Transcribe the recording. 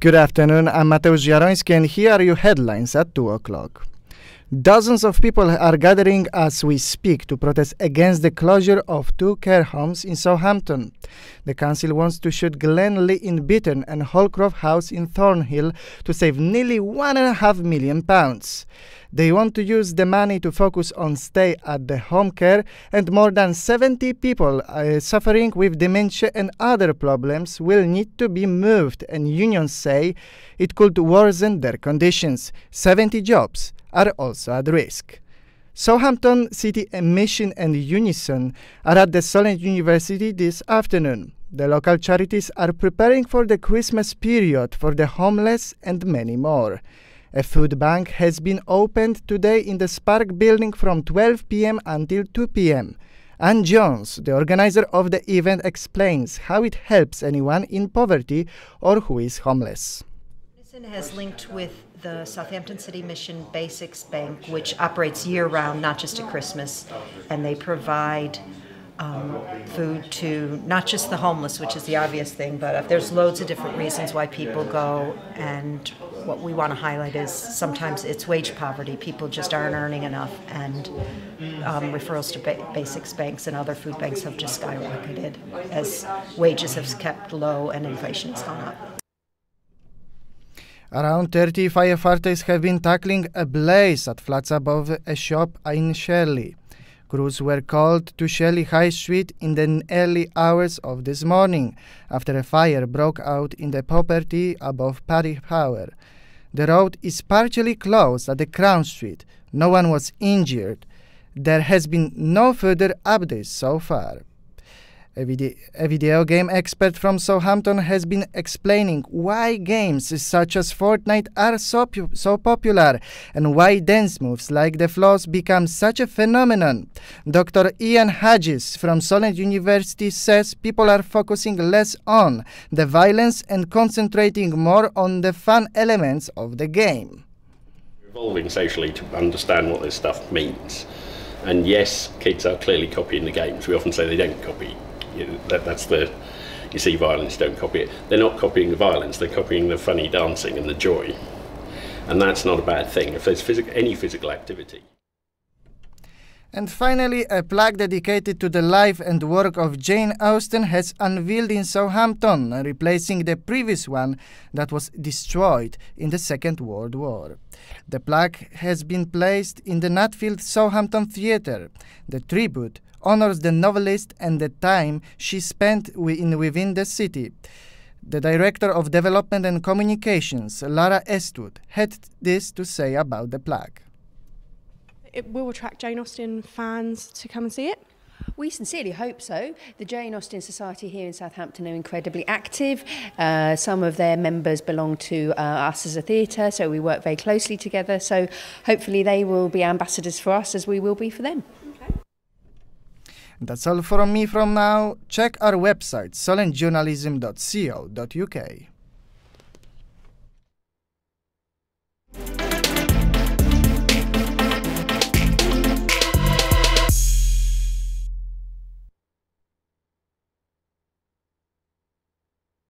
Good afternoon, I'm Mateusz Jaroński and here are your headlines at 2 o'clock. Dozens of people are gathering as we speak to protest against the closure of 2 care homes in Southampton. The council wants to shut Glenlee in Bitton and Holcroft House in Thornhill to save nearly £1.5 million. They want to use the money to focus on stay at the home care, and more than 70 people suffering with dementia and other problems will need to be moved, and unions say it could worsen their conditions. 70 jobs are also at risk. Southampton City Mission and Unison are at the Solent University this afternoon. The local charities are preparing for the Christmas period for the homeless and many more. A food bank has been opened today in the Spark building from 12 p.m. until 2 p.m. Anne Jones, the organizer of the event, explains how it helps anyone in poverty or who is homeless. Unison has linked with the Southampton City Mission Basics Bank, which operates year-round, not just at Christmas, and they provide food to not just the homeless, which is the obvious thing, but there's loads of different reasons why people go, and what we want to highlight is sometimes it's wage poverty. People just aren't earning enough, and referrals to basics banks and other food banks have just skyrocketed as wages have kept low and inflation has gone up. Around 30 firefighters have been tackling a blaze at flats above a shop in Shirley. Crews were called to Shirley High Street in the early hours of this morning after a fire broke out in the property above Paddy Power. The road is partially closed at the Crown Street. No one was injured. There has been no further updates so far. A video game expert from Southampton has been explaining why games such as Fortnite are so popular and why dance moves like the floss become such a phenomenon. Dr. Ian Hodges from Solent University says people are focusing less on the violence and concentrating more on the fun elements of the game. Evolving socially to understand what this stuff means. And yes, kids are clearly copying the games. We often say they don't copy. You see violence, don't copy it. They're not copying the violence, they're copying the funny dancing and the joy. And that's not a bad thing if there's any physical activity. And finally, a plaque dedicated to the life and work of Jane Austen has unveiled in Southampton, replacing the previous one that was destroyed in the Second World War. The plaque has been placed in the Nutfield Southampton Theatre. The tribute honors the novelist and the time she spent within the city. The Director of Development and Communications, Lara Eastwood, had this to say about the plaque. It will attract Jane Austen fans to come and see it. We sincerely hope so. The Jane Austen Society here in Southampton are incredibly active. Some of their members belong to us as a theatre, so we work very closely together. So hopefully they will be ambassadors for us as we will be for them. That's all from me from now. Check our website solentjournalism.co.uk.